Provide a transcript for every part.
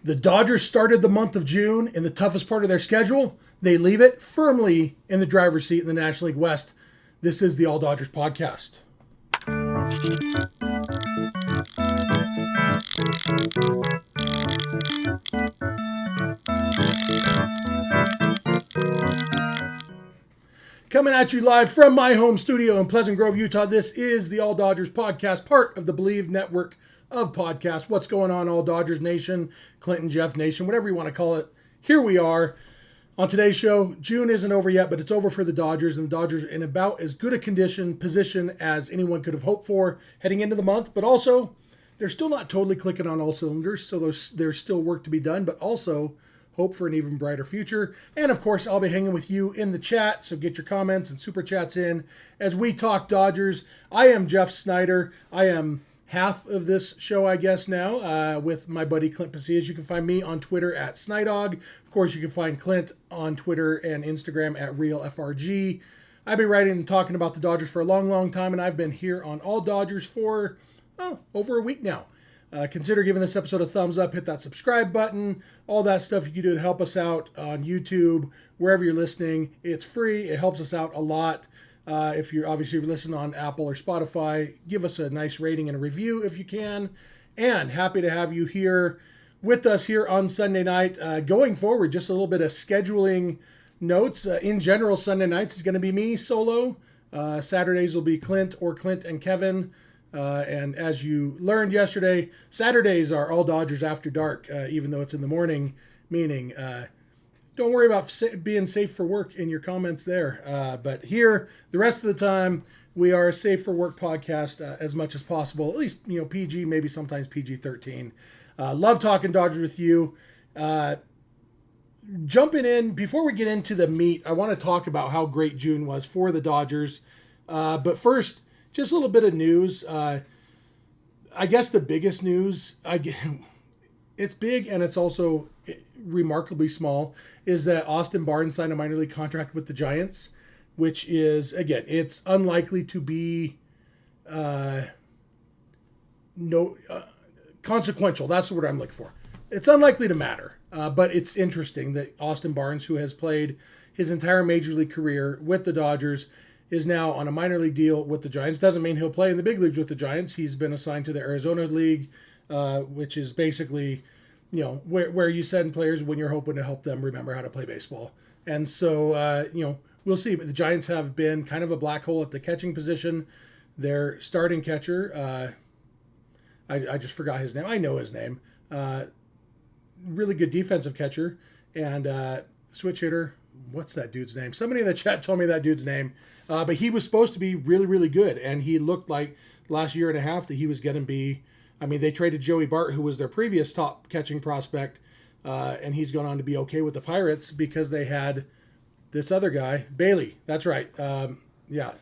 The Dodgers started the month of June in the toughest part of their schedule. They leave it firmly in the driver's seat in the National League West. This is the All Dodgers podcast. Coming at you live from my home studio in Pleasant Grove, Utah. This is the All Dodgers podcast, part of the Believe network of podcasts. What's going on, All Dodgers Nation, Clinton Jeff Nation, whatever you want to call it. Here we are on today's show. June isn't over yet, but it's over for the Dodgers, and the Dodgers are in about as good a position as anyone could have hoped for heading into the month. But also, they're still not totally clicking on all cylinders, so there's still work to be done, but also hope for an even brighter future. And of course, I'll be hanging with you in the chat, so get your comments and super chats in as we talk Dodgers. I am Jeff Snider. I am half of this show, I guess, now with my buddy Clint Pasillas. You can find me on Twitter at Snydog. Of course, you can find Clint on Twitter and Instagram at RealFRG. I've been writing and talking about the Dodgers for a long, long time, and I've been here on All Dodgers for over a week now. Consider giving this episode a thumbs up, hit that subscribe button, all that stuff you can do to help us out on YouTube, wherever you're listening. It's free. It helps us out a lot. If you're listening on Apple or Spotify, give us a nice rating and a review if you can. And happy to have you here with us here on Sunday night. Going forward, just a little bit of scheduling notes. In general, Sunday nights is going to be me solo. Saturdays will be Clint and Kevin. And as you learned yesterday, Saturdays are All Dodgers After Dark, even though it's in the morning, meaning don't worry about being safe for work in your comments there. But here, the rest of the time, we are a safe for work podcast as much as possible, at least, PG, maybe sometimes PG-13. Love talking Dodgers with you. Jumping in, before we get into the meat, I want to talk about how great June was for the Dodgers. But first, just a little bit of news. I guess the biggest news, it's big and it's also remarkably small, is that Austin Barnes signed a minor league contract with the Giants, which is, again, it's unlikely to be consequential. That's the word I'm looking for. It's unlikely to matter, but it's interesting that Austin Barnes, who has played his entire major league career with the Dodgers, is now on a minor league deal with the Giants. Doesn't mean he'll play in the big leagues with the Giants. He's been assigned to the Arizona League, which is basically, where you send players when you're hoping to help them remember how to play baseball. And so, we'll see. But the Giants have been kind of a black hole at the catching position. Their starting catcher, I just forgot his name. I know his name. Really good defensive catcher and switch hitter. What's that dude's name? Somebody in the chat told me that dude's name. But he was supposed to be really, really good. And he looked like last year and a half that he was going to be. I mean, they traded Joey Bart, who was their previous top catching prospect. And he's gone on to be okay with the Pirates because they had this other guy, Bailey. That's right. Yeah.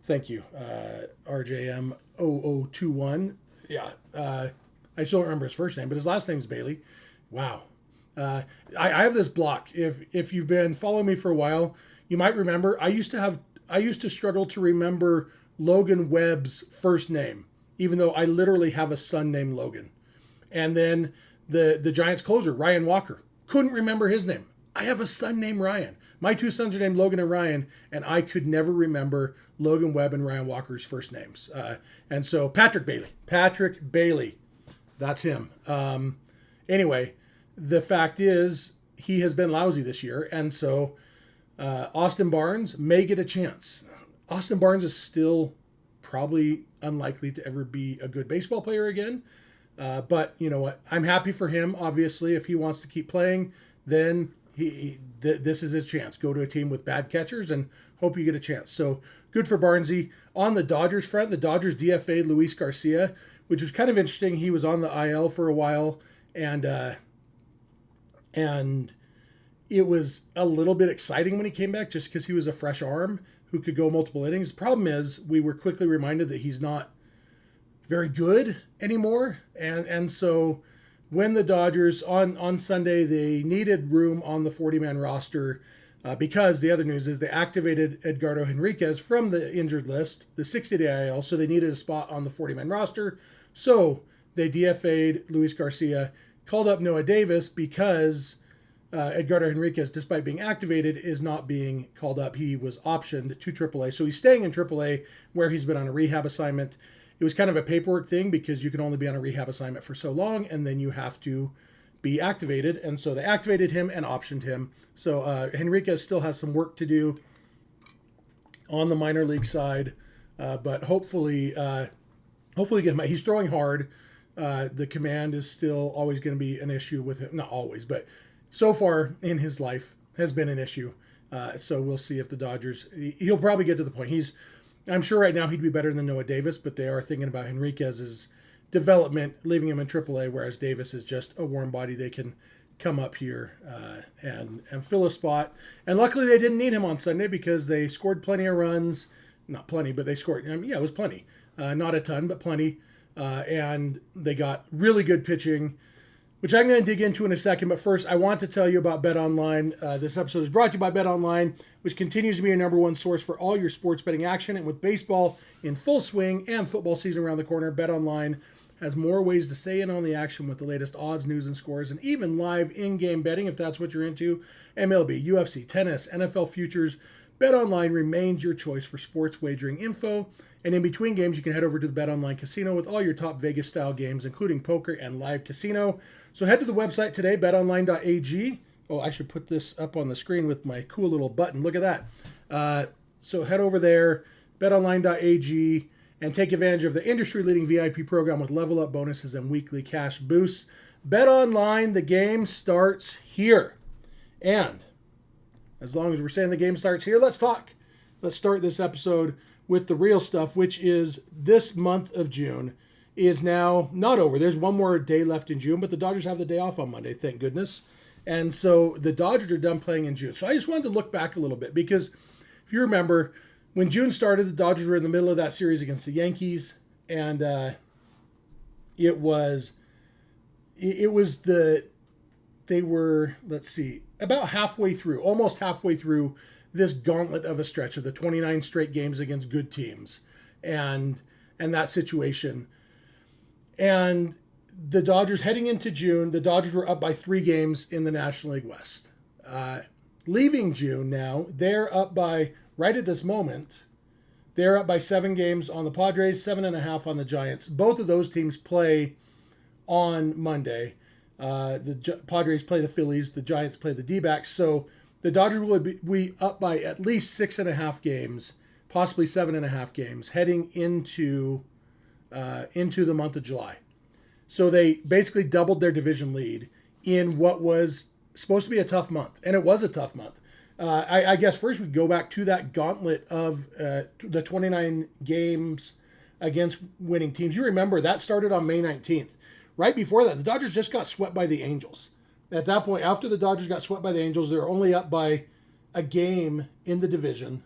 Thank you. RJM0021. Yeah. I still don't remember his first name, but his last name is Bailey. Wow. I have this block. If you've been following me for a while, you might remember I used to struggle to remember Logan Webb's first name, even though I literally have a son named Logan. And then the Giants closer, Ryan Walker, couldn't remember his name. I have a son named Ryan. My two sons are named Logan and Ryan, and I could never remember Logan Webb and Ryan Walker's first names. And so Patrick Bailey, that's him. Anyway, the fact is he has been lousy this year, and so Austin Barnes may get a chance. Austin Barnes is still probably unlikely to ever be a good baseball player again. But you know what? I'm happy for him. Obviously, if he wants to keep playing, then this is his chance. Go to a team with bad catchers and hope you get a chance. So good for Barnesy. On the Dodgers front, the Dodgers DFA'd Luis Garcia, which was kind of interesting. He was on the IL for a while, and it was a little bit exciting when he came back just because he was a fresh arm who could go multiple innings. The problem is we were quickly reminded that he's not very good anymore. And so when the Dodgers on Sunday, they needed room on the 40-man roster because the other news is they activated Edgardo Henriquez from the injured list, the 60-day IL, so they needed a spot on the 40-man roster. So they DFA'd Luis Garcia called up Noah Davis because Edgardo Henriquez, despite being activated, is not being called up. He was optioned to AAA. So he's staying in AAA where he's been on a rehab assignment. It was kind of a paperwork thing because you can only be on a rehab assignment for so long and then you have to be activated. And so they activated him and optioned him. So Henriquez still has some work to do on the minor league side, but hopefully get him. He's throwing hard. The command is still always going to be an issue with him. Not always, but so far in his life has been an issue. So we'll see if the Dodgers, he'll probably get to the point. I'm sure right now he'd be better than Noah Davis, but they are thinking about Henriquez's development, leaving him in AAA, whereas Davis is just a warm body. They can come up here and fill a spot. And luckily they didn't need him on Sunday because they scored plenty of runs. Not plenty, but they scored. It was plenty. Not a ton, but plenty. And they got really good pitching, which I'm going to dig into in a second. But first, I want to tell you about BetOnline. This episode is brought to you by BetOnline, which continues to be your number one source for all your sports betting action. And with baseball in full swing and football season around the corner, BetOnline has more ways to stay in on the action with the latest odds, news, and scores, and even live in-game betting if that's what you're into. MLB, UFC, tennis, NFL futures. BetOnline remains your choice for sports wagering info. And in between games, you can head over to the BetOnline Casino with all your top Vegas-style games, including poker and live casino. So head to the website today, betonline.ag. Oh, I should put this up on the screen with my cool little button. Look at that. So head over there, betonline.ag, and take advantage of the industry-leading VIP program with level-up bonuses and weekly cash boosts. BetOnline, the game starts here. And as long as we're saying the game starts here, let's talk. Let's start this episode with the real stuff, which is this month of June is now not over. There's one more day left in June, but the Dodgers have the day off on Monday, thank goodness. And so the Dodgers are done playing in June. So I just wanted to look back a little bit because if you remember, when June started, the Dodgers were in the middle of that series against the Yankees, and they were, about halfway through, almost halfway through this gauntlet of a stretch of the 29 straight games against good teams and that situation. And the Dodgers heading into June, the Dodgers were up by 3 games in the National League West. Leaving June now, they're up by, right at this moment, they're up by 7 games on the Padres, 7.5 on the Giants. Both of those teams play on Monday. The Padres play the Phillies, the Giants play the D-backs. So the Dodgers will be up by at least 6.5 games, possibly 7.5 games, heading into the month of July. So they basically doubled their division lead in what was supposed to be a tough month, and it was a tough month. I guess first we'd go back to that gauntlet of the 29 games against winning teams. You remember that started on May 19th. Right before that, the Dodgers just got swept by the Angels. At that point, after the Dodgers got swept by the Angels, they were only up by a game in the division.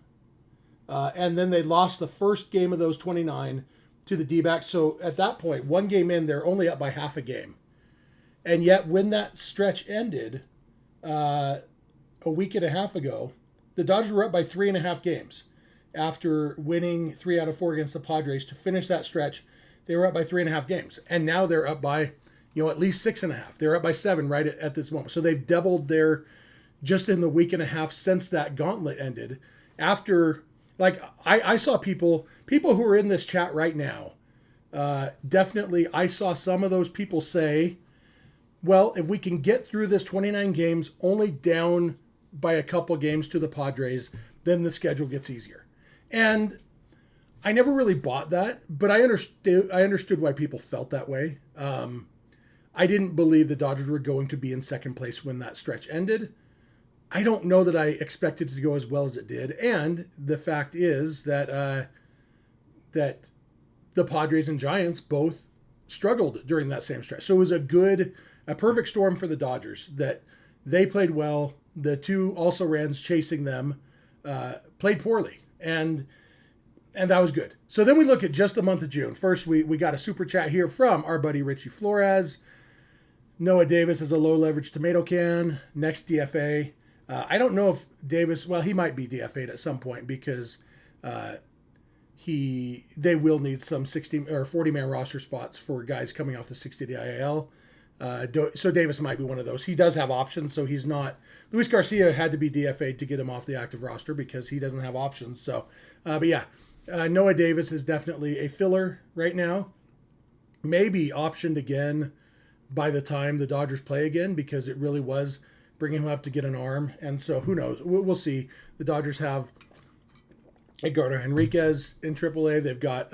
And then they lost the first game of those 29 to the D-backs. So at that point, 1 game in, they're only up by half a game. And yet when that stretch ended a week and a half ago, the Dodgers were up by 3.5 games. After winning 3 out of 4 against the Padres to finish that stretch, they were up by 3.5 games. And now they're up by, at least 6.5. They're up by 7 right at this moment. So they've doubled just in the week and a half since that gauntlet ended. After, I saw people who are in this chat right now, definitely I saw some of those people say, well, if we can get through this 29 games only down by a couple games to the Padres, then the schedule gets easier. And I never really bought that, but I understood why people felt that way. I didn't believe the Dodgers were going to be in second place when that stretch ended. I don't know that I expected it to go as well as it did. And the fact is that that the Padres and Giants both struggled during that same stretch. So it was a perfect storm for the Dodgers that they played well. The 2 also-rans chasing them played poorly. And that was good. So then we look at just the month of June. First, we got a super chat here from our buddy Richie Flores. Noah Davis is a low-leverage tomato can. Next DFA. I don't know if Davis, he might be DFA'd at some point because they will need some 60 or 40-man roster spots for guys coming off the 60-day IL. So Davis might be one of those. He does have options, so he's not. Luis Garcia had to be DFA'd to get him off the active roster because he doesn't have options. So, but yeah, Noah Davis is definitely a filler right now. Maybe optioned again by the time the Dodgers play again because it really was bringing him up to get an arm. And so who knows? We'll see. The Dodgers have Edgardo Henriquez in AAA. They've got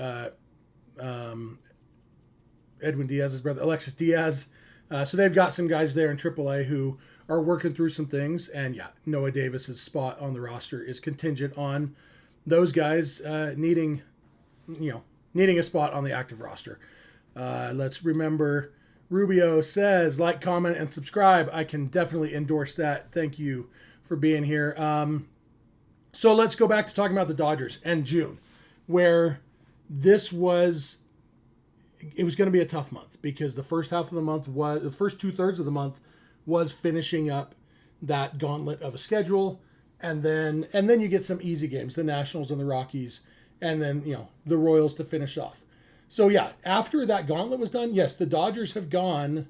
Edwin Diaz's brother, Alexis Diaz. So they've got some guys there in AAA who are working through some things. And yeah, Noah Davis's spot on the roster is contingent on those guys needing a spot on the active roster. Let's remember, Rubio says, like, comment, and subscribe. I can definitely endorse that. Thank you for being here. So let's go back to talking about the Dodgers and June, where it was going to be a tough month because the first half of the month the first 2/3 of the month was finishing up that gauntlet of a schedule. And then you get some easy games, the Nationals and the Rockies, and then, the Royals to finish off. So yeah, after that gauntlet was done, yes, the Dodgers have gone,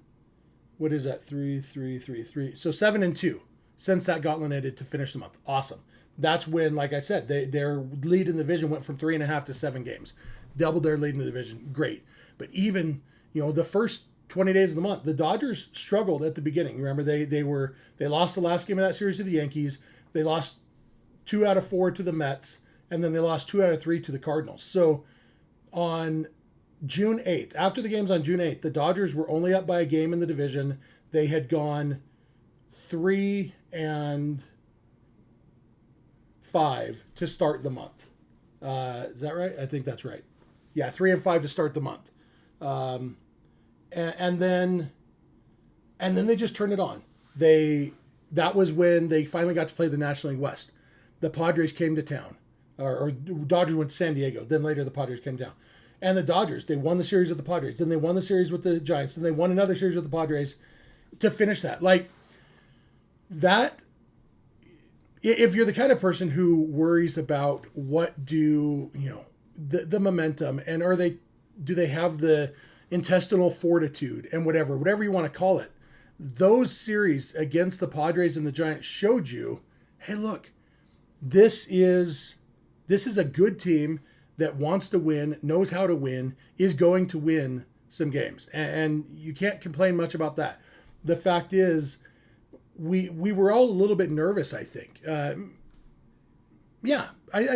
what is that? 3. So 7-2 since that gauntlet ended to finish the month. Awesome. That's when, like I said, their lead in the division went from 3.5 to 7 games. Doubled their lead in the division. Great. But even, the first 20 days of the month, the Dodgers struggled at the beginning. Remember, they lost the last game of that series to the Yankees. They lost 2 out of 4 to the Mets, and then they lost 2 out of 3 to the Cardinals. So on June 8th, after the games on June 8th, the Dodgers were only up by a game in the division. They had gone 3-5 to start the month. Is that right? I think that's right. Yeah, 3-5 to start the month. And then they just turned it on. That was when they finally got to play the National League West. The Padres came to town, or Dodgers went to San Diego. Then later the Padres came down. And the Dodgers, they won the series with the Padres. Then they won the series with the Giants. Then they won another series with the Padres to finish that. Like, that, if you're the kind of person who worries about what the momentum, and do they have the intestinal fortitude and whatever you want to call it, those series against the Padres and the Giants showed you, hey, look, this is a good team that wants to win, knows how to win, is going to win some games. And you can't complain much about that. The fact is, we were all a little bit nervous, I think. I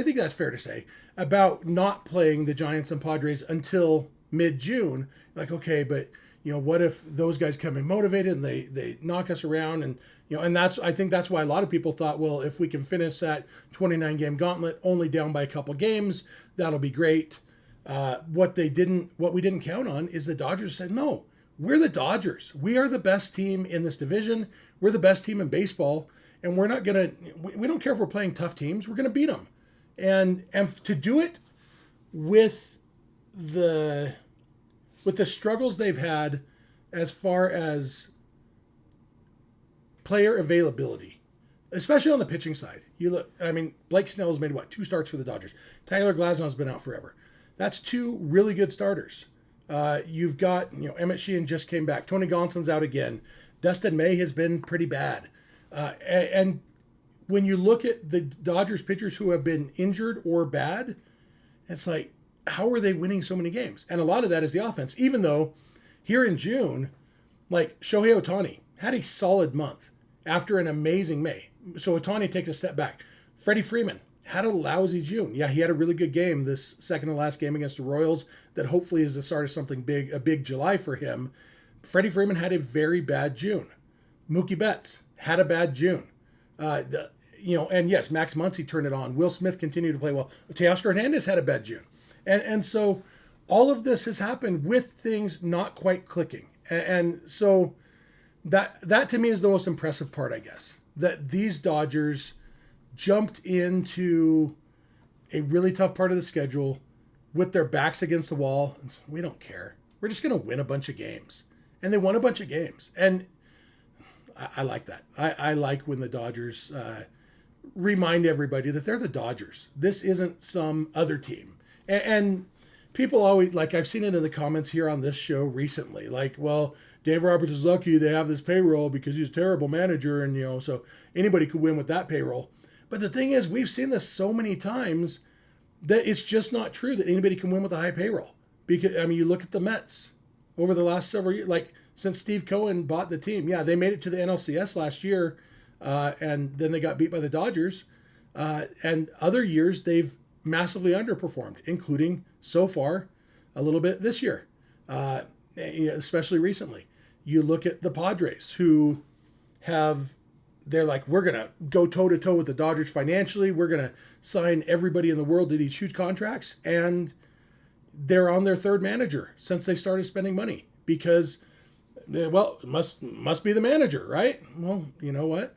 think that's fair to say, about not playing the Giants and Padres until mid-June. Like, okay, but what if those guys come in motivated and they knock us around, and and I think that's why a lot of people thought, well, if we can finish that 29-game gauntlet only down by a couple games, that'll be great. What we didn't count on is the Dodgers said, no, we're the Dodgers. We are the best team in this division. We're the best team in baseball, and we don't care if we're playing tough teams. We're gonna beat them, and to do it with the struggles they've had as far as player availability, especially on the pitching side. Blake Snell's made 2 starts for the Dodgers. Tyler Glasnow's been out forever. That's 2 really good starters. You've got, Emmett Sheehan just came back. Tony Gonsolin's out again. Dustin May has been pretty bad. And when you look at the Dodgers pitchers who have been injured or bad, it's like, how are they winning so many games? And a lot of that is the offense, even though here in June, like Shohei Ohtani had a solid month after an amazing May. So Ohtani takes a step back. Freddie Freeman had a lousy June. Yeah, he had a really good game, this second to last game against the Royals, that hopefully is the start of something big, a big July for him. Freddie Freeman had a very bad June. Mookie Betts had a bad June. And yes, Max Muncy turned it on. Will Smith continued to play well. Teoscar Hernandez had a bad June. And so all of this has happened with things not quite clicking. And so that to me is the most impressive part, I guess, that these Dodgers jumped into a really tough part of the schedule with their backs against the wall. And so, we don't care. We're just going to win a bunch of games. And they won a bunch of games. And I like that. I like when the Dodgers remind everybody that they're the Dodgers. This isn't some other team. And people always, like, I've seen it in the comments here on this show recently, like, well, Dave Roberts is lucky they have this payroll because he's a terrible manager, and so anybody could win with that payroll. But the thing is, we've seen this so many times that it's just not true that anybody can win with a high payroll. Because, I mean, you look at the Mets over the last several years, like since Steve Cohen bought the team. Yeah, they made it to the NLCS last year, and then they got beat by the Dodgers. And other years, they've massively underperformed, including so far a little bit this year, especially recently. You look at the Padres, who they're like, we're going to go toe-to-toe with the Dodgers financially. We're going to sign everybody in the world to these huge contracts. And they're on their third manager since they started spending money because, well, it must be the manager, right? Well, you know what?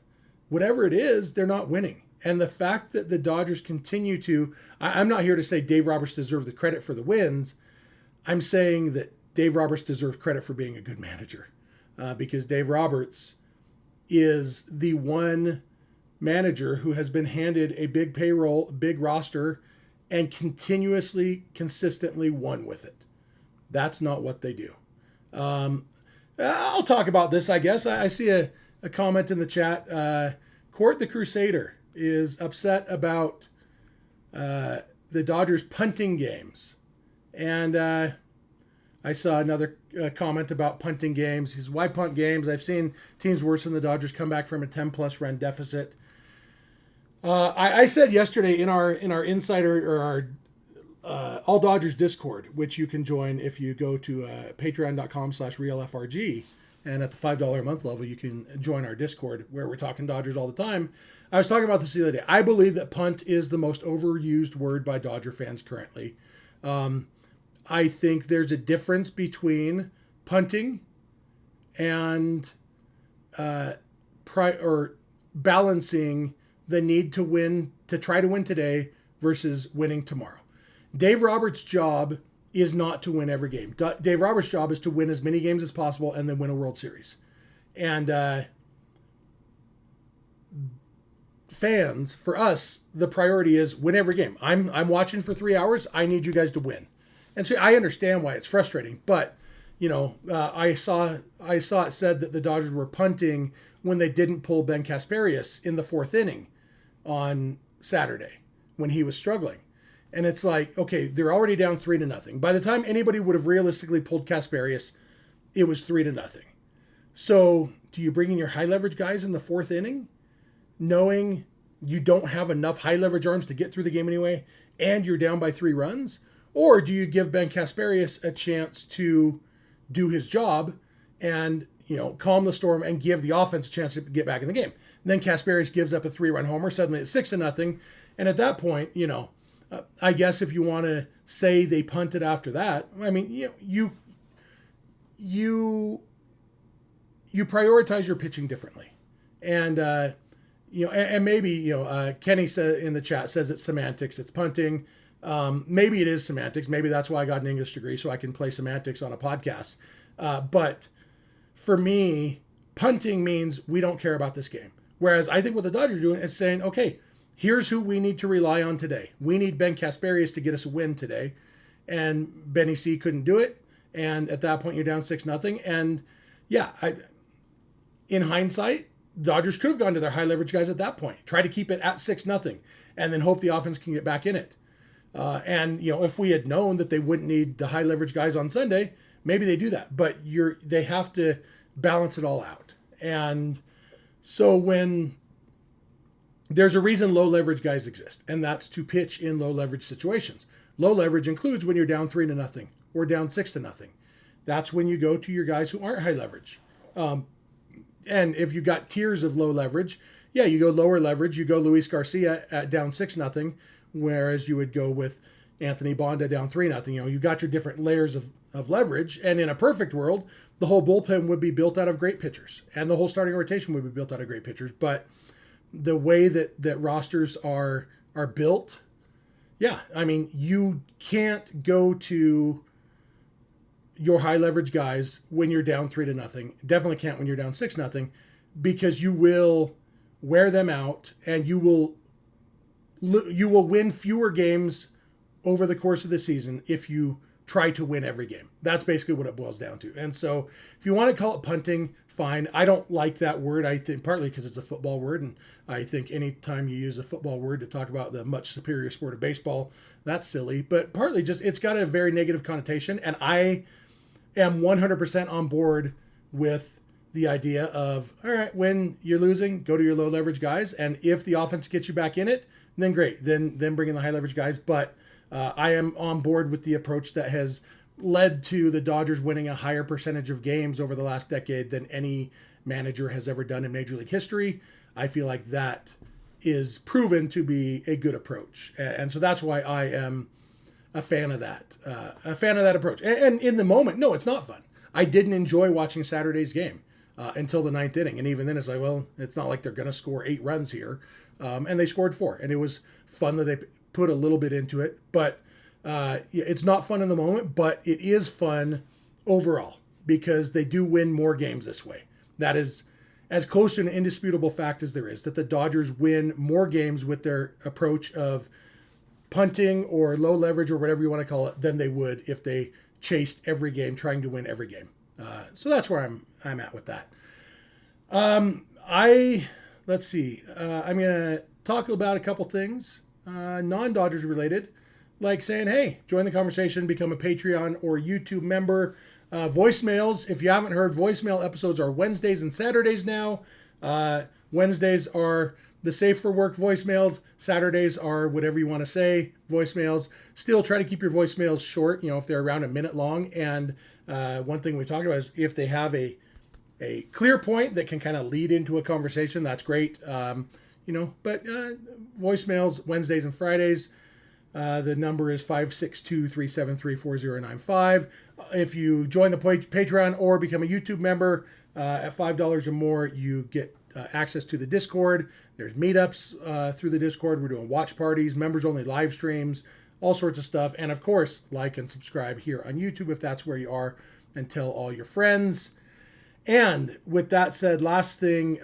Whatever it is, they're not winning. And the fact that the Dodgers continue to, I'm not here to say Dave Roberts deserves the credit for the wins. I'm saying that Dave Roberts deserves credit for being a good manager because Dave Roberts is the one manager who has been handed a big payroll, big roster, and consistently won with it. That's not what they do. I'll talk about this, I guess. I see a comment in the chat. Court the Crusader is upset about the Dodgers punting games. And I saw another comment about punting games. He says, why punt games? I've seen teams worse than the Dodgers come back from a 10-plus run deficit. I said yesterday in our insider or our All Dodgers Discord, which you can join if you go to patreon.com/realfrg, and at the $5 a month level, you can join our Discord where we're talking Dodgers all the time. I was talking about this the other day. I believe that punt is the most overused word by Dodger fans currently. I think there's a difference between punting and balancing the need to win, to try to win today versus winning tomorrow. Dave Roberts' job is not to win every game. Dave Roberts' job is to win as many games as possible and then win a World Series. And fans, for us, the priority is win every game. I'm watching for 3 hours. I need you guys to win. And so I understand why it's frustrating, but I saw it said that the Dodgers were punting when they didn't pull Ben Kasparius in the fourth inning on Saturday when he was struggling. And it's like, okay, they're already down 3-0. By the time anybody would have realistically pulled Kasparius, it was 3-0. So do you bring in your high leverage guys in the fourth inning, knowing you don't have enough high leverage arms to get through the game anyway, and you're down by 3 runs? Or do you give Ben Kasparius a chance to do his job and, calm the storm and give the offense a chance to get back in the game? And then Kasparius gives up a 3-run homer. Suddenly it's 6-0. And at that point, I guess if you want to say they punted after that, I mean, you prioritize your pitching differently. And, and maybe, Kenny said in the chat says it's semantics, it's punting. Maybe it is semantics. Maybe that's why I got an English degree, so I can play semantics on a podcast. But for me, punting means we don't care about this game. Whereas I think what the Dodgers are doing is saying, okay, here's who we need to rely on today. We need Ben Kasparius to get us a win today. And Benny C couldn't do it. And at that point, you're down 6-0. And yeah, in hindsight, Dodgers could have gone to their high leverage guys at that point. Try to keep it at 6-0 and then hope the offense can get back in it. And if we had known that they wouldn't need the high leverage guys on Sunday, maybe they do that. But they have to balance it all out. And so when there's a reason low leverage guys exist, and that's to pitch in low leverage situations. Low leverage includes when you're down 3-0 or down 6-0. That's when you go to your guys who aren't high leverage. And if you've got tiers of low leverage, yeah, you go lower leverage. You go Luis Garcia at down 6-0. Whereas you would go with Anthony Bonda down 3-0. You got your different layers of leverage. And in a perfect world, the whole bullpen would be built out of great pitchers. And the whole starting rotation would be built out of great pitchers. But the way that rosters are built, yeah, I mean, you can't go to your high leverage guys when you're down 3-0. Definitely can't when you're down 6-0, because you will wear them out and you will win fewer games over the course of the season if you try to win every game. That's basically what it boils down to. And so if you want to call it punting, fine. I don't like that word. I think partly because it's a football word. And I think anytime you use a football word to talk about the much superior sport of baseball, that's silly. But partly just it's got a very negative connotation. And I am 100% on board with the idea of, all right, when you're losing, go to your low leverage guys. And if the offense gets you back in it, then great. Then bring in the high leverage guys. But I am on board with the approach that has led to the Dodgers winning a higher percentage of games over the last decade than any manager has ever done in Major League history. I feel like that is proven to be a good approach. And so that's why I am a fan of that approach. And in the moment, no, it's not fun. I didn't enjoy watching Saturday's game until the ninth inning. And even then it's like, well, it's not like they're going to score 8 runs here. And they scored 4. And it was fun that they put a little bit into it, but it's not fun in the moment, but it is fun overall because they do win more games this way. That is as close to an indisputable fact as there is, that the Dodgers win more games with their approach of punting or low leverage or whatever you want to call it than they would if they chased every game, trying to win every game. So that's where I'm at with that. Let's see. I'm going to talk about a couple things. Non-Dodgers related, like saying, hey, join the conversation, become a Patreon or YouTube member. Voicemails, if you haven't heard, voicemail episodes are Wednesdays and Saturdays now. Wednesdays are the safe for work voicemails. Saturdays are whatever you want to say voicemails. Still try to keep your voicemails short, if they're around a minute long. And one thing we talked about is if they have a clear point that can kind of lead into a conversation, that's great. But voicemails Wednesdays and Fridays. The number is 562-373-4095. If you join the Patreon or become a YouTube member at $5 or more, you get access to the Discord. There's meetups through the Discord. We're doing watch parties, members only live streams, all sorts of stuff. And of course, like and subscribe here on YouTube if that's where you are, and tell all your friends. And with that said, last thing,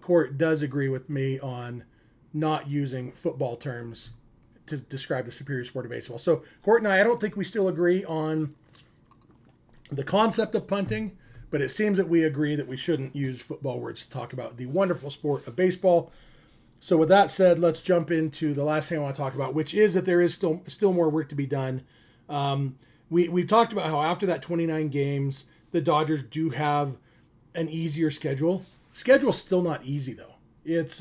Court does agree with me on not using football terms to describe the superior sport of baseball. So Court and I don't think we still agree on the concept of punting, but it seems that we agree that we shouldn't use football words to talk about the wonderful sport of baseball. So with that said, let's jump into the last thing I want to talk about, which is that there is still more work to be done. We've talked about how after that 29 games, the Dodgers do have an easier schedule. Schedule's still not easy, though. It's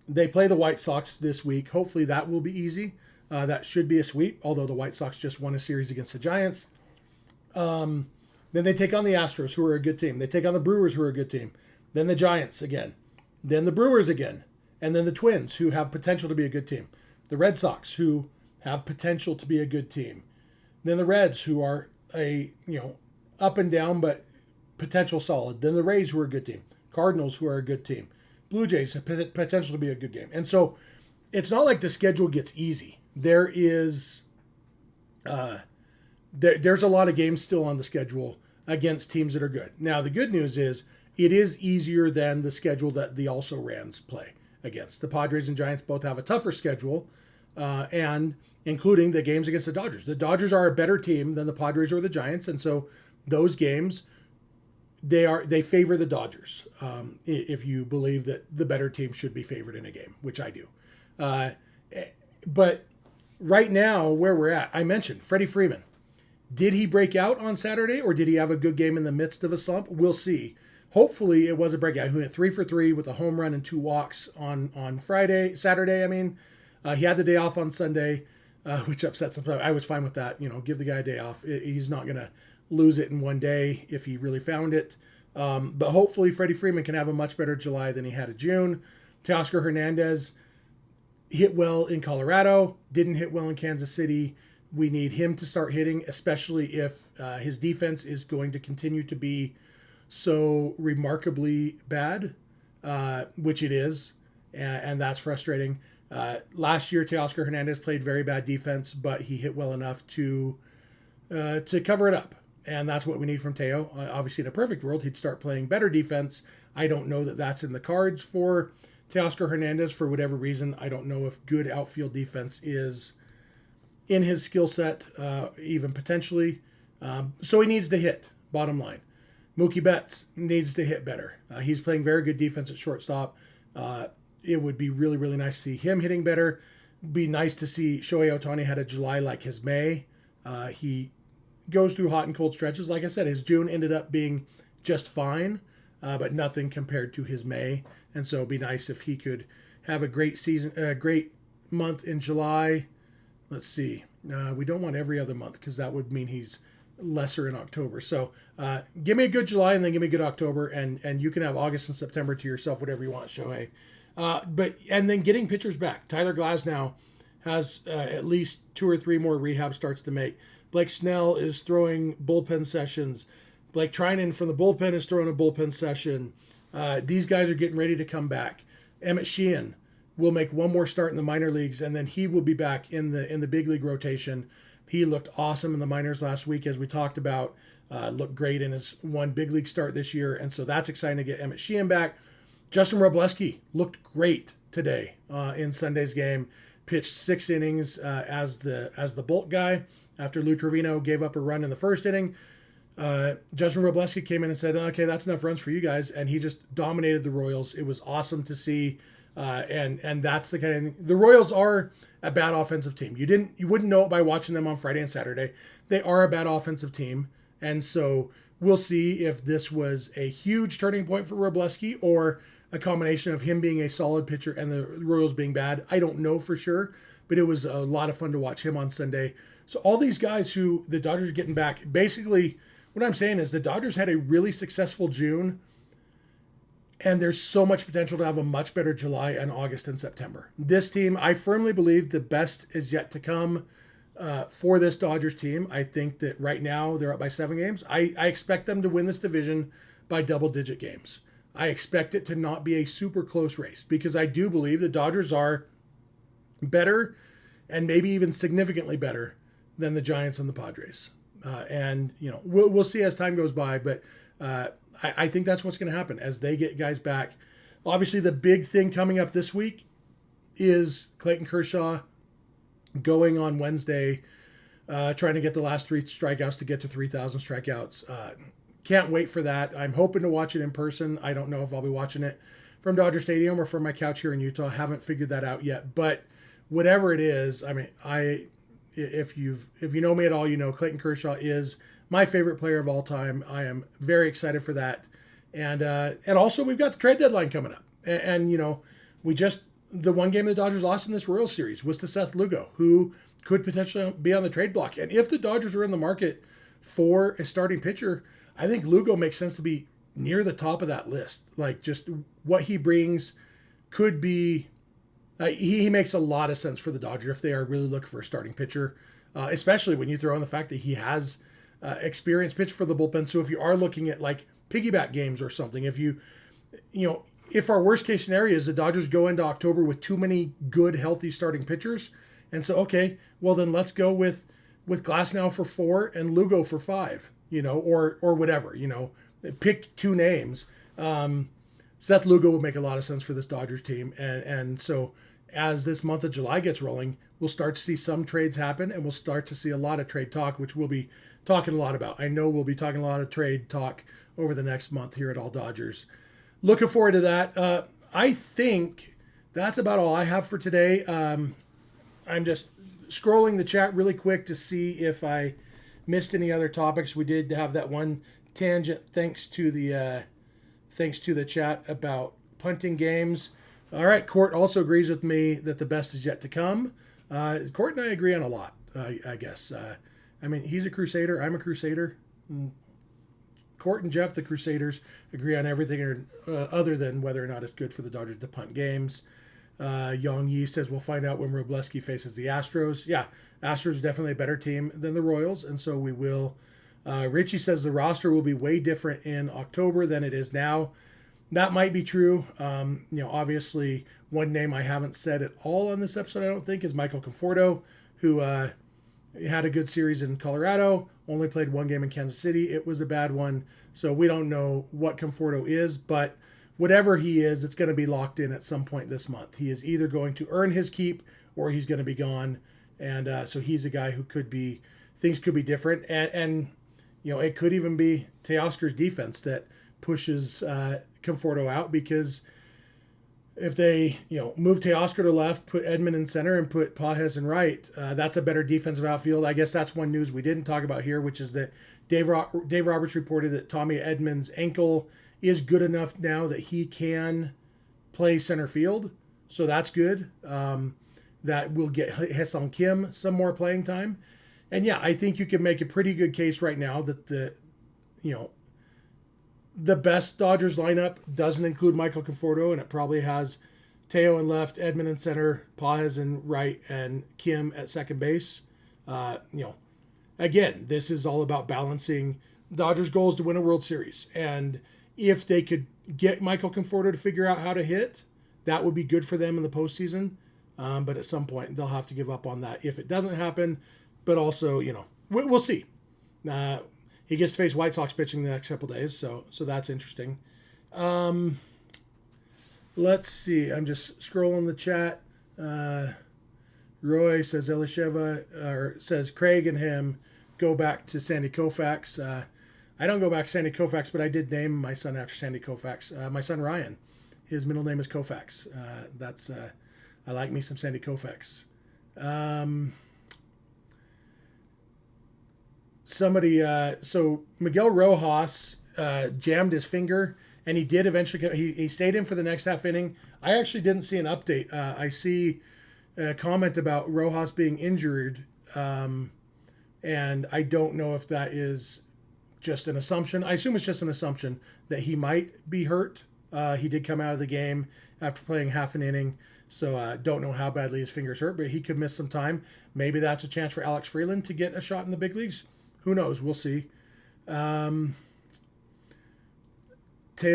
they play the White Sox this week. Hopefully that will be easy. That should be a sweep, although the White Sox just won a series against the Giants. Then they take on the Astros, who are a good team. They take on the Brewers, who are a good team. Then the Giants again. Then the Brewers again. And then the Twins, who have potential to be a good team. The Red Sox, who have potential to be a good team. Then the Reds, who are up and down, but potential solid. Then the Rays, who are a good team. Cardinals, who are a good team. Blue Jays have potential to be a good game. And so it's not like the schedule gets easy. There is there's a lot of games still on the schedule against teams that are good. Now, the good news is it is easier than the schedule that the also-rans play against. The Padres and Giants both have a tougher schedule, and including the games against the Dodgers. The Dodgers are a better team than the Padres or the Giants, and so those games, they favor the Dodgers, if you believe that the better team should be favored in a game, which I do. But right now, where we're at, I mentioned Freddie Freeman. Did he break out on Saturday, or did he have a good game in the midst of a slump? We'll see. Hopefully, it was a breakout. He went 3 for 3 with a home run and 2 walks on Saturday. He had the day off on Sunday, which upsets him. I was fine with that. Give the guy a day off. He's not going to lose it in one day if he really found it. But hopefully, Freddie Freeman can have a much better July than he had in June. Teoscar Hernandez hit well in Colorado, didn't hit well in Kansas City. We need him to start hitting, especially if his defense is going to continue to be so remarkably bad, which it is, and that's frustrating. Last year, Teoscar Hernandez played very bad defense, but he hit well enough to cover it up, and that's what we need from Teo. Obviously, in a perfect world, he'd start playing better defense. I don't know that that's in the cards for Teoscar Hernandez for whatever reason. I don't know if good outfield defense is in his skill set, even potentially. So he needs to hit, bottom line. Mookie Betts needs to hit better. He's playing very good defense at shortstop. It would be really, really nice to see him hitting better. Be nice to see Shohei Ohtani had a July like his May. He goes through hot and cold stretches. Like I said, his June ended up being just fine, but nothing compared to his May. And so it'd be nice if he could have a great season, a great month in July. Let's see. We don't want every other month because that would mean he's lesser in October. So give me a good July and then give me a good October, and you can have August and September to yourself, whatever you want, Shohei. And then getting pitchers back. Tyler Glasnow has at least 2 or 3 more rehab starts to make. Blake Snell is throwing bullpen sessions. Blake Trinan from the bullpen is throwing a bullpen session. These guys are getting ready to come back. Emmett Sheehan will make one more start in the minor leagues, and then he will be back in the big league rotation. He looked awesome in the minors last week, as we talked about. Looked great in his one big league start this year, and so that's exciting to get Emmett Sheehan back. Justin Wrobleski looked great today in Sunday's game. Pitched 6 innings as the bulk guy after Lou Trevino gave up a run in the first inning. Justin Wrobleski came in and said, "Okay, that's enough runs for you guys," and he just dominated the Royals. It was awesome to see, and that's the kind of thing. The Royals are a bad offensive team. You wouldn't know it by watching them on Friday and Saturday. They are a bad offensive team, and so we'll see if this was a huge turning point for Wrobleski or a combination of him being a solid pitcher and the Royals being bad. I don't know for sure, but it was a lot of fun to watch him on Sunday. So all these guys who the Dodgers are getting back, basically what I'm saying is the Dodgers had a really successful June, and there's so much potential to have a much better July and August and September. This team, I firmly believe the best is yet to come for this Dodgers team. I think that right now they're up by 7 games. I expect them to win this division by double-digit games. I expect it to not be a super close race because I do believe the Dodgers are better and maybe even significantly better than the Giants and the Padres. And, we'll see as time goes by, but I think that's what's going to happen as they get guys back. Obviously, the big thing coming up this week is Clayton Kershaw going on Wednesday, trying to get the last 3 strikeouts to get to 3,000 strikeouts. Can't wait for that. I'm hoping to watch it in person. I don't know if I'll be watching it from Dodger Stadium or from my couch here in Utah. I haven't figured that out yet. But whatever it is, I mean, if you know me at all, Clayton Kershaw is my favorite player of all time. I am very excited for that. And also we've got the trade deadline coming up. And the one game the Dodgers lost in this Royals series was to Seth Lugo, who could potentially be on the trade block. And if the Dodgers are in the market for a starting pitcher, I think Lugo makes sense to be near the top of that list. Like, just what he brings could be, he makes a lot of sense for the Dodgers if they are really looking for a starting pitcher, especially when you throw in the fact that he has experience pitch for the bullpen. So if you are looking at like piggyback games or something, if our worst case scenario is the Dodgers go into October with too many good, healthy starting pitchers, and so, okay, well then let's go with Glasnow for 4 and Lugo for 5. Or whatever, pick 2 names. Seth Lugo would make a lot of sense for this Dodgers team. And so as this month of July gets rolling, we'll start to see some trades happen and we'll start to see a lot of trade talk, which we'll be talking a lot about. I know we'll be talking a lot of trade talk over the next month here at All Dodgers. Looking forward to that. I think that's about all I have for today. I'm just scrolling the chat really quick to see if I missed any other topics. We did have that one tangent thanks to the chat about punting games. All right, Court also agrees with me that the best is yet to come. Court and I agree on a lot, I guess. He's a Crusader. I'm a Crusader. Court and Jeff, the Crusaders, agree on everything other than whether or not it's good for the Dodgers to punt games. Yong Yi says we'll find out when Wrobleski faces the Astros. Yeah, Astros are definitely a better team than the Royals, and so we will. Richie says the roster will be way different in October than it is now. That might be true. Obviously, one name I haven't said at all on this episode, I don't think, is Michael Conforto, who had a good series in Colorado, only played 1 game in Kansas City. It was a bad one, so we don't know what Conforto is, but whatever he is, it's going to be locked in at some point this month. He is either going to earn his keep or he's going to be gone. And so he's a guy who things could be different. And it could even be Teoscar's defense that pushes Conforto out, because if they, move Teoscar to left, put Edman in center, and put Pages in right, that's a better defensive outfield. I guess that's one news we didn't talk about here, which is that Dave Roberts reported that Tommy Edman's ankle is good enough now that he can play center field. So that's good. That will get Haesung Kim some more playing time. And yeah, I think you can make a pretty good case right now that the best Dodgers lineup doesn't include Michael Conforto, and it probably has Teo in left, Edman in center, Pages in right, and Kim at second base. Again, this is all about balancing Dodgers' goals to win a World Series. And if they could get Michael Conforto to figure out how to hit, that would be good for them in the postseason. But at some point, they'll have to give up on that if it doesn't happen. But also, we'll see. He gets to face White Sox pitching the next couple days, so that's interesting. Let's see. I'm just scrolling the chat. Roy says says Craig and him go back to Sandy Koufax. I don't go back to Sandy Koufax, but I did name my son after Sandy Koufax. My son Ryan, his middle name is Koufax. I like me some Sandy Koufax. So Miguel Rojas jammed his finger, and he did eventually. He stayed in for the next half inning. I actually didn't see an update. I see a comment about Rojas being injured, and I don't know if that is just an assumption. I assume it's just an assumption that he might be hurt. He did come out of the game after playing half an inning, so don't know how badly his finger's hurt, but he could miss some time. Maybe that's a chance for Alex Freeland to get a shot in the big leagues. Who knows? We'll see. Teo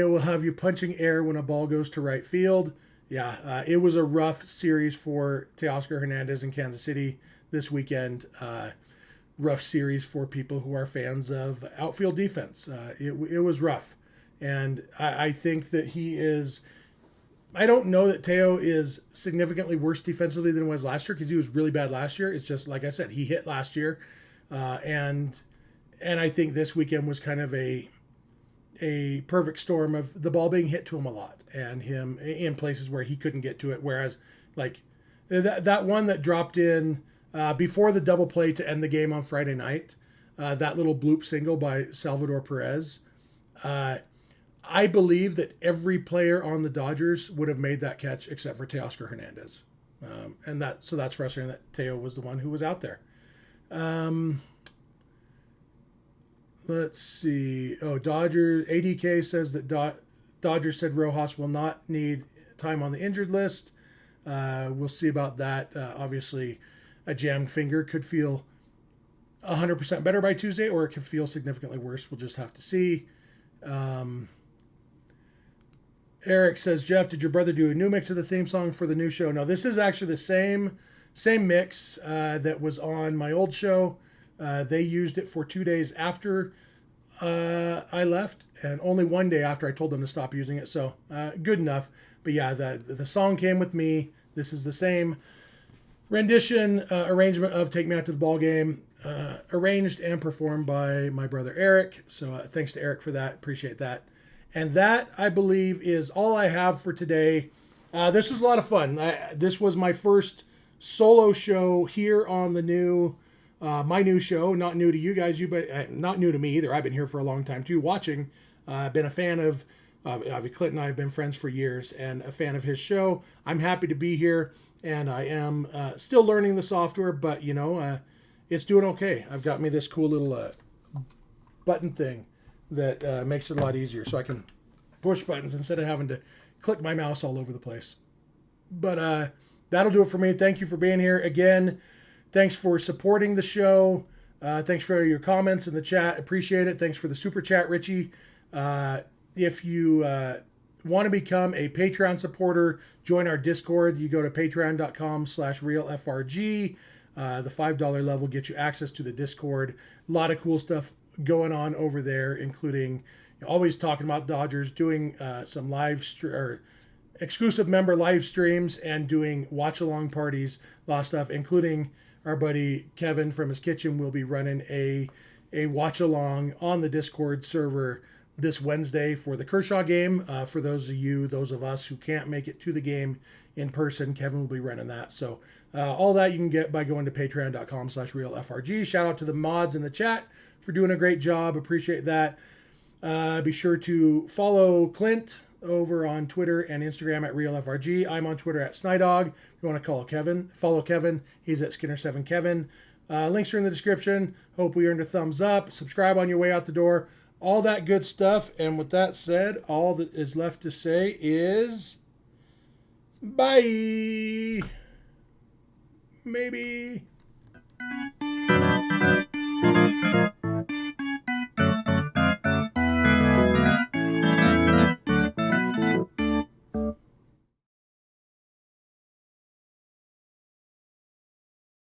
will have you punching air when a ball goes to right field. Yeah, it was a rough series for Teoscar Hernandez in Kansas City this weekend. Rough series for people who are fans of outfield defense. It was rough. And I think that he is... I don't know that Teo is significantly worse defensively than he was last year, because he was really bad last year. It's just, like I said, he hit last year. And I think this weekend was kind of a perfect storm of the ball being hit to him a lot and him in places where he couldn't get to it. Whereas, like that one that dropped in before the double play to end the game on Friday night, that little bloop single by Salvador Perez, I believe that every player on the Dodgers would have made that catch except for Teoscar Hernandez, and that's frustrating that Teo was the one who was out there. Let's see. Dodgers ADK says that Dodgers said Rojas will not need time on the injured list. We'll see about that. Obviously, a jammed finger could feel 100% better by Tuesday, or it could feel significantly worse. We'll just have to see. Eric says, Jeff, did your brother do a new mix of the theme song for the new show? No, this is actually the same mix that was on my old show. They used it for 2 days after I left, and only one day after I told them to stop using it. So good enough. But yeah, the song came with me. This is the same rendition arrangement of "Take Me Out to the Ball Game," arranged and performed by my brother Eric. So thanks to Eric for that. Appreciate that. And that, I believe, is all I have for today. This was a lot of fun. This was my first solo show here on the new. My new show, not new to you guys, but not new to me either. I've been here for a long time too, watching. I've been a fan of Clint and I have been friends for years, and a fan of his show. I'm happy to be here, and I am still learning the software, but it's doing okay. I've got me this cool little button thing that makes it a lot easier, so I can push buttons instead of having to click my mouse all over the place. But that'll do it for me. Thank you for being here again. Thanks for supporting the show. Thanks for your comments in the chat. Appreciate it. Thanks for the super chat, Richie. If you want to become a Patreon supporter, join our Discord. You go to patreon.com/realfrg. The $5 level gets you access to the Discord. A lot of cool stuff going on over there, including always talking about Dodgers, doing some exclusive member live streams, and doing watch-along parties. A lot of stuff, including our buddy Kevin from his kitchen will be running a watch along on the Discord server this Wednesday for the Kershaw game. For those of us who can't make it to the game in person, Kevin will be running that. So all that you can get by going to patreon.com/realfrg. Shout out to the mods in the chat for doing a great job. Appreciate that. Be sure to follow Clint over on Twitter and Instagram at RealFRG. I'm on Twitter at Snydog. If you want to follow Kevin, he's at Skinner7Kevin. Links are in the description. Hope we earned a thumbs up. Subscribe on your way out the door. All that good stuff. And with that said, all that is left to say is bye. Maybe.